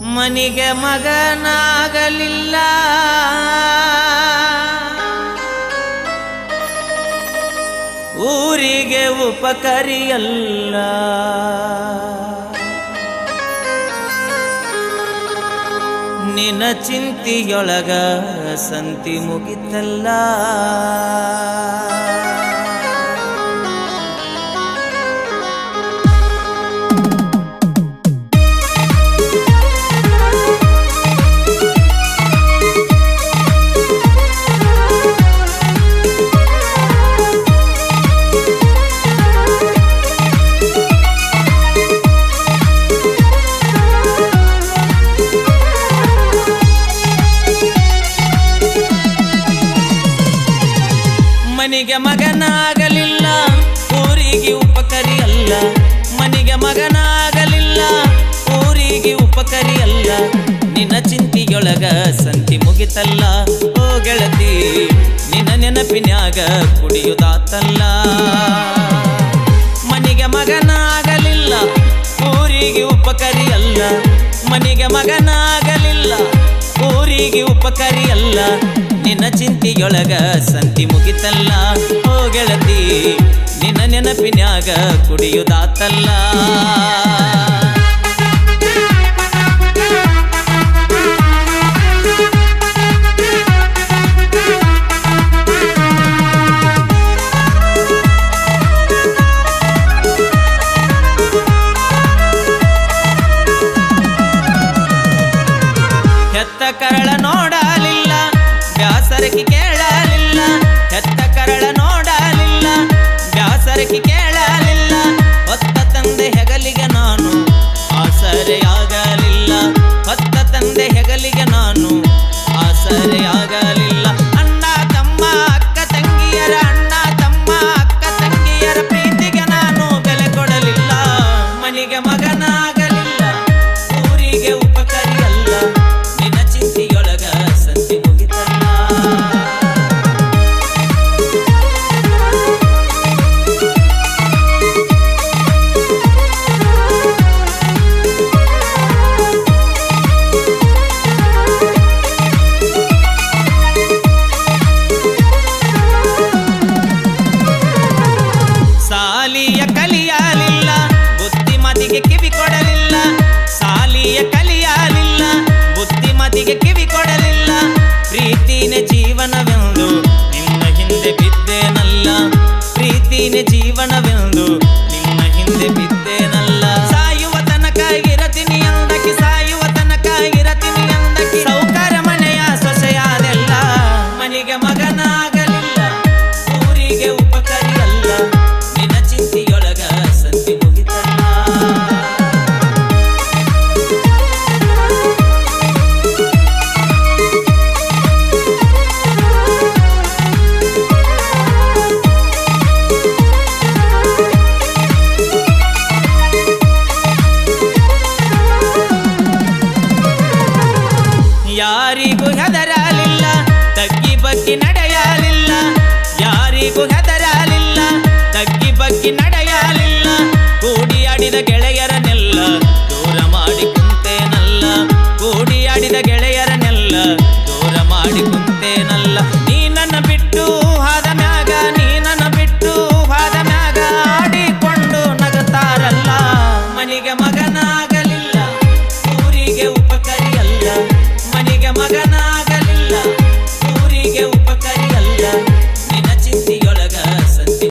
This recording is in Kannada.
ಮನಿಗೆ ಮಗನಾಗಲಿಲ್ಲ ಊರಿಗೆ ಉಪಕರಿಯಲ್ಲ ನಿನ್ನ ಚಿಂತಿಯೊಳಗ ಸಂತಿ ಮುಗಿತಲ್ಲ ಮನಿಗೆ ಮಗನಾಗಲಿಲ್ಲ ಊರಿಗೆ ಉಪಕರಿಯಲ್ಲ ಮನಿಗೆ ಮಗನಾಗಲಿಲ್ಲ ಊರಿಗೆ ಉಪಕರಿಯಲ್ಲ ನಿನ್ನ ಚಿಂತಿಯೊಳಗ ಸಂತಿ ಮುಗಿತಲ್ಲ ಓ ಗೆಳತಿ ನಿನ್ನ ನೆನಪಿನ್ಯಾಗ ಕುಡಿಯುದಾತಲ್ಲ ಮನಿಗೆ ಮಗನಾಗಲಿಲ್ಲ ಊರಿಗೆ ಉಪಕರಿಯಲ್ಲ ಮನಿಗೆ ಮಗನಾಗಲಿಲ್ಲ ಊರಿಗೆ ಉಪಕರಿಯಲ್ಲ ನಿನ್ನ ಚಿಂತಿಯೊಳಗ ಸಂತಿ ಮುಗಿತಲ್ಲ ಓ ಗೆಳತಿ ನಿನ್ನ ನೆನಪಿನ್ಯಾಗ ಕುಡಿಯುದಾತಲ್ಲ ಹೆತ್ತ ಕರಳ ನೋಡಲಿಲ್ಲ ಬ್ಯಾಸರಕಿ ಕೇಳಲಿಲ್ಲ ಹೆತ್ತ ಕರಳ ನೋಡಲಿಲ್ಲ ಬ್ಯಾಸರಕಿ ಕೇಳಲಿಲ್ಲ ಹೊತ್ತ ತಂದೆ ಹೆಗಲಿಗೆ ನಾನು ಆಸರೆಯಾಗಲಿಲ್ಲ ಹೊತ್ತ ತಂದೆ ಹೆಗಲಿಗೆ ನಾನು ಆಸರೆಯಾಗಲಿಲ್ಲ ಅಣ್ಣ ತಮ್ಮ ಅಕ್ಕ ತಂಗಿಯರ ಅಣ್ಣ ತಮ್ಮ ಅಕ್ಕ ತಂಗಿಯರ ಪ್ರೀತಿಗೆ ನಾನು ಬೆಲೆ ಕೊಡಲಿಲ್ಲ ಮನಿಗೆ ಮಗನಾಗಲಿಲ್ಲ ಊರಿಗೆ